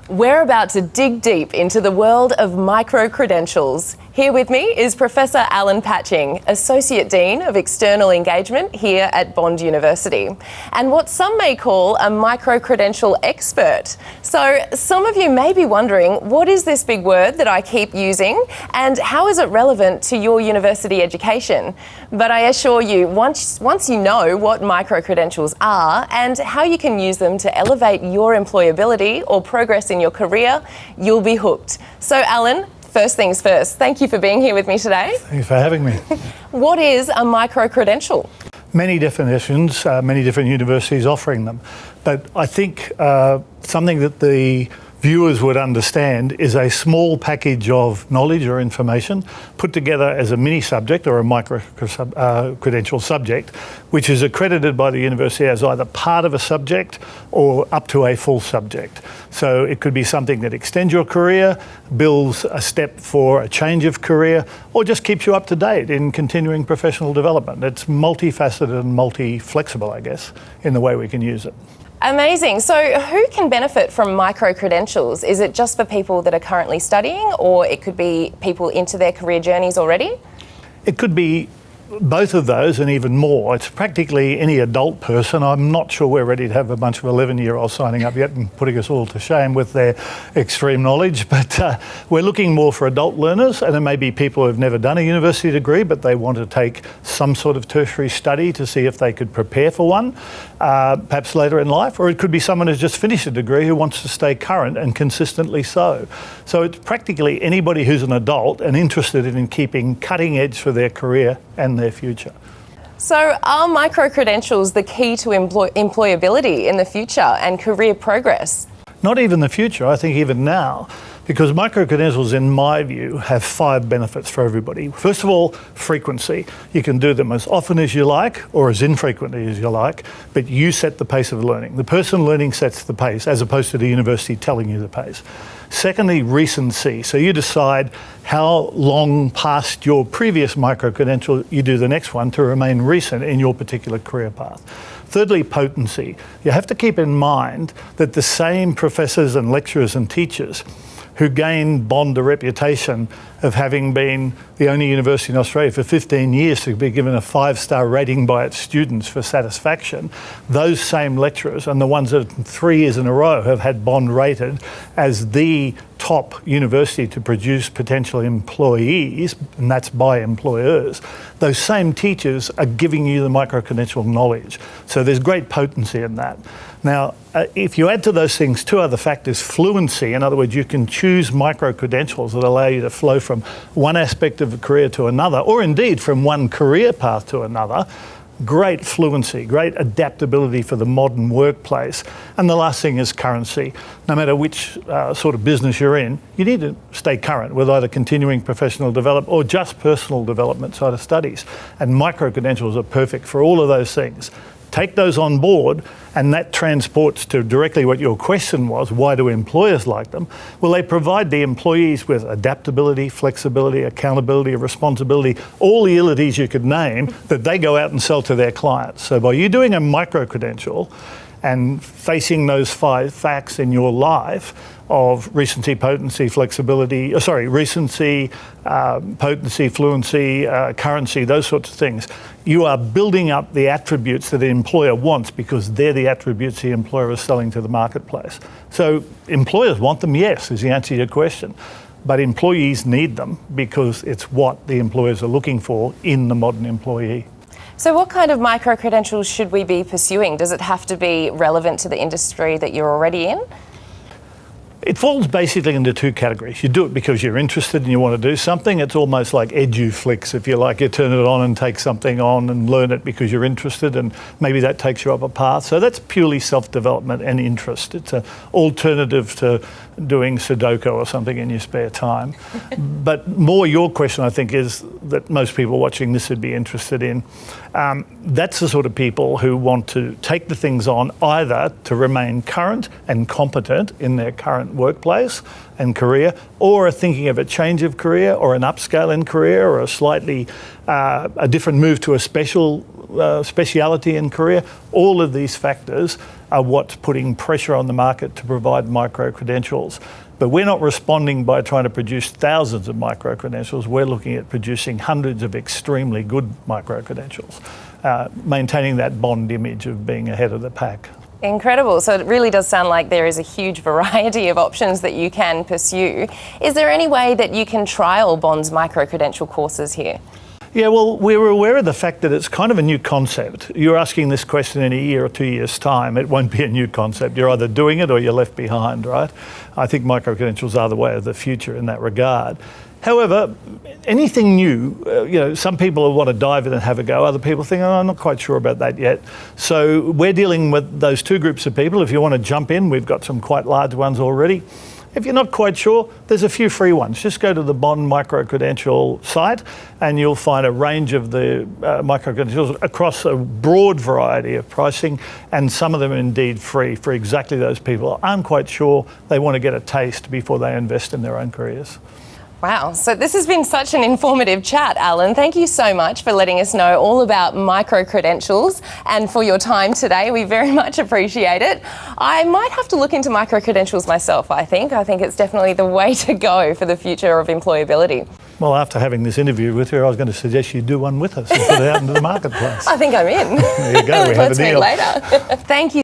We're about to dig deep into the world of microcredentials. Here with me is Professor Alan Patching, Associate Dean of External Engagement here at Bond University, and what some may call a microcredential expert. So some of you may be wondering, what is this big word that I keep using and how is it relevant to your university education? But I assure you, once you know what microcredentials are and how you can use them to elevate your employability or progress in your career, you'll be hooked. So Alan, first things first, thank you for being here with me today. Thanks for having me. What is a microcredential? Many definitions, many different universities offering them. But I think something that the viewers would understand is a small package of knowledge or information put together as a mini subject or a micro-credential subject, which is accredited by the university as either part of a subject or up to a full subject. So it could be something that extends your career, builds a step for a change of career, or just keeps you up to date in continuing professional development. It's multifaceted and multi-flexible, I guess, in the way we can use it. Amazing. So who can benefit from microcredentials? Is it just for people that are currently studying, or it could be people into their career journeys already? It could be both of those and even more. It's practically any adult person. I'm not sure we're ready to have a bunch of 11-year-olds signing up yet and putting us all to shame with their extreme knowledge, but we're looking more for adult learners, and it may be people who've never done a university degree but they want to take some sort of tertiary study to see if they could prepare for one, perhaps later in life, or it could be someone who's just finished a degree who wants to stay current and consistently so. So it's practically anybody who's an adult and interested in keeping cutting edge for their career and their future. So are microcredentials the key to employability in the future and career progress? Not even the future, I think even now, because microcredentials, in my view, have 5 benefits for everybody. First of all, frequency. You can do them as often as you like or as infrequently as you like, but you set the pace of learning. The person learning sets the pace as opposed to the university telling you the pace. Secondly, recency. So you decide how long past your previous microcredential you do the next one to remain recent in your particular career path. Thirdly, potency. You have to keep in mind that the same professors and lecturers and teachers who gain Bond a reputation of having been the only university in Australia for 15 years to be given a 5-star rating by its students for satisfaction, those same lecturers and the ones that 3 years in a row have had Bond rated as the top university to produce potential employees, and that's by employers, those same teachers are giving you the microcredential knowledge. So there's great potency in that. Now, if you add to those things 2 other factors, fluency, in other words, you can choose microcredentials that allow you to flow from one aspect of a career to another, or indeed from one career path to another. Great fluency, great adaptability for the modern workplace. And the last thing is currency. No matter which sort of business you're in, you need to stay current with either continuing professional development or just personal development side of studies. And microcredentials are perfect for all of those things. Take those on board, and that transports to directly what your question was, why do employers like them? Well, they provide the employees with adaptability, flexibility, accountability, responsibility, all the abilities you could name that they go out and sell to their clients. So by you doing a microcredential and facing those 5 facts in your life of recency, potency, flexibility, recency, potency, fluency, currency, those sorts of things, you are building up the attributes that the employer wants because they're the attributes the employer is selling to the marketplace. So employers want them, yes, is the answer to your question. But employees need them because it's what the employers are looking for in the modern employee. So what kind of microcredentials should we be pursuing? Does it have to be relevant to the industry that you're already in? It falls basically into 2 categories. You do it because you're interested and you want to do something. It's almost like EduFlix, if you like. You turn it on and take something on and learn it because you're interested, and maybe that takes you up a path. So that's purely self-development and interest. It's an alternative to doing Sudoku or something in your spare time. But more your question, I think, is that most people watching this would be interested in. That's the sort of people who want to take the things on either to remain current and competent in their current workplace and career, or are thinking of a change of career or an upscale in career or a slightly a different move to a special speciality and career. All of these factors are what's putting pressure on the market to provide micro-credentials. But we're not responding by trying to produce thousands of micro-credentials. We're looking at producing hundreds of extremely good micro-credentials, maintaining that Bond image of being ahead of the pack. Incredible. So it really does sound like there is a huge variety of options that you can pursue. Is there any way that you can trial Bond's micro-credential courses here? Yeah, well, we were aware of the fact that it's kind of a new concept. You're asking this question in a year or 2 years' time, it won't be a new concept. You're either doing it or you're left behind, right? I think micro-credentials are the way of the future in that regard. However, anything new, some people want to dive in and have a go. Other people think, I'm not quite sure about that yet. So we're dealing with those two groups of people. If you want to jump in, we've got some quite large ones already. If you're not quite sure, there's a few free ones. Just go to the Bond micro-credential site and you'll find a range of the micro-credentials across a broad variety of pricing, and some of them are indeed free for exactly those people who aren't quite sure, they want to get a taste before they invest in their own careers. Wow, so this has been such an informative chat, Alan. Thank you so much for letting us know all about micro-credentials and for your time today. We very much appreciate it. I might have to look into micro-credentials myself, I think. I think it's definitely the way to go for the future of employability. Well, after having this interview with you, I was going to suggest you do one with us and put it out into the marketplace. I think I'm in. There you go, we have a deal. Let's meet later. Thank you.